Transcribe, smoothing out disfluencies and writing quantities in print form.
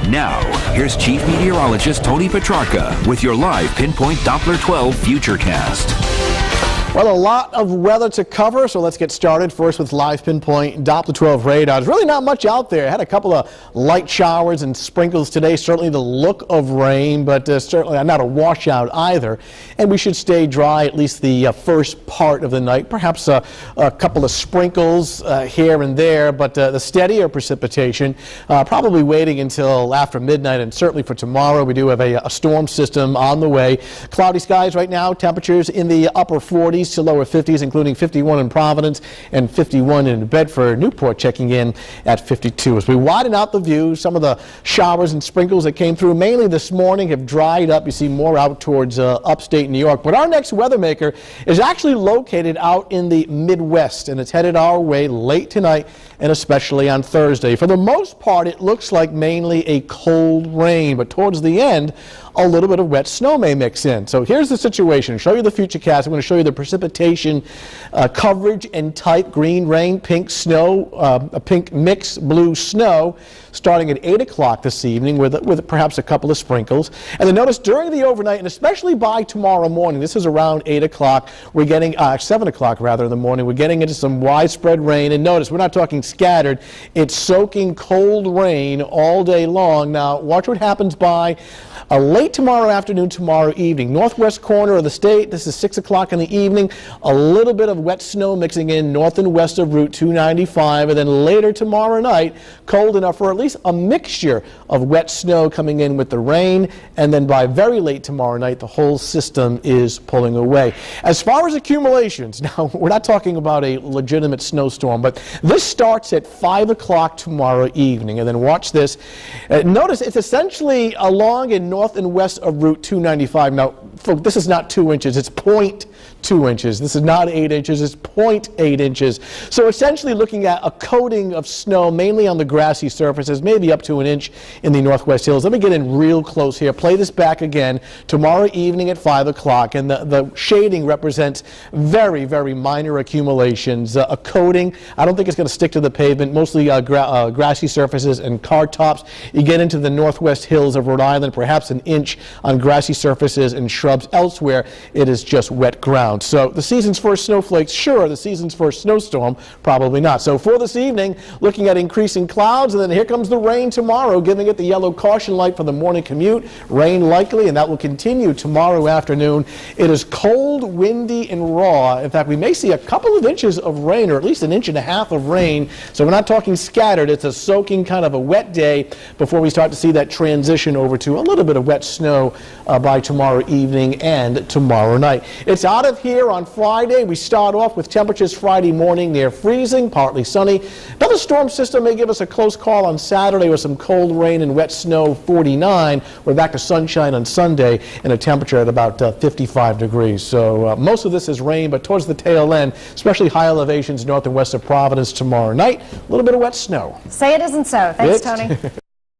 Now, here's Chief Meteorologist Tony Petrarca with your live Pinpoint Doppler 12 Futurecast. Well, a lot of weather to cover, so let's get started. First with live Pinpoint Doppler 12 radar. There's really not much out there. I had a couple of light showers and sprinkles today. Certainly the look of rain, but certainly not a washout either. And we should stay dry at least the first part of the night. Perhaps a couple of sprinkles here and there, but the steadier precipitation probably waiting until after midnight, and certainly for tomorrow. We do have a storm system on the way. Cloudy skies right now, temperatures in the upper 40s to lower 50s, including 51 in Providence and 51 in Bedford. Newport checking in at 52. As we widen out the view, some of the showers and sprinkles that came through mainly this morning have dried up. You see more out towards upstate New York. But our next weather maker is actually located out in the Midwest, and it's headed our way late tonight and especially on Thursday. For the most part, it looks like mainly a cold rain, but towards the end, a little bit of wet snow may mix in. So here's the situation. Show you the Futurecast. I'm going to show you the precipitation coverage and type: green rain, pink snow, a pink mix, blue snow, starting at 8 o'clock this evening with perhaps a couple of sprinkles. And then notice during the overnight, and especially by tomorrow morning, this is around 8 o'clock, we're getting, 7 o'clock rather in the morning, we're getting into some widespread rain. And notice, we're not talking scattered, it's soaking cold rain all day long. Now, watch what happens by late tomorrow afternoon, tomorrow evening. Northwest corner of the state, this is 6 o'clock in the evening, a little bit of wet snow mixing in north and west of Route 295, and then later tomorrow night, cold enough for at least a mixture of wet snow coming in with the rain, and then by very late tomorrow night, the whole system is pulling away. As far as accumulations, now we're not talking about a legitimate snowstorm, but this starts at 5 o'clock tomorrow evening, and then watch this. Notice it's essentially along in north and west of Route 295. Now, folks, this is not 2 inches, it's 0.2 inches. This is not 8 inches, it's 0.8 inches. So essentially looking at a coating of snow, mainly on the grassy surfaces, maybe up to an inch in the northwest hills. Let me get in real close here. Play this back again tomorrow evening at 5 o'clock, and the shading represents very, very minor accumulations. A coating, I don't think it's going to stick to the pavement, mostly grassy surfaces and car tops. You get into the northwest hills of Rhode Island, perhaps an inch on grassy surfaces and shrubs. Elsewhere, it is just wet ground. So the season's first snowflakes, sure. The season's first snowstorm, probably not. So for this evening, looking at increasing clouds, and then here comes the rain tomorrow, giving it the yellow caution light for the morning commute. Rain likely, and that will continue tomorrow afternoon. It is cold, windy, and raw. In fact, we may see a couple of inches of rain, or at least an inch and a half of rain. So we're not talking scattered. It's a soaking kind of a wet day before we start to see that transition over to a little bit of wet snow by tomorrow evening and tomorrow night. It's out of here on Friday. We start off with temperatures Friday morning near freezing, partly sunny. Another storm system may give us a close call on Saturday with some cold rain and wet snow, 49. We're back to sunshine on Sunday and a temperature at about 55 degrees. So most of this is rain, but towards the tail end, especially high elevations north and west of Providence tomorrow night, a little bit of wet snow. Say it isn't so. Thanks, Tony.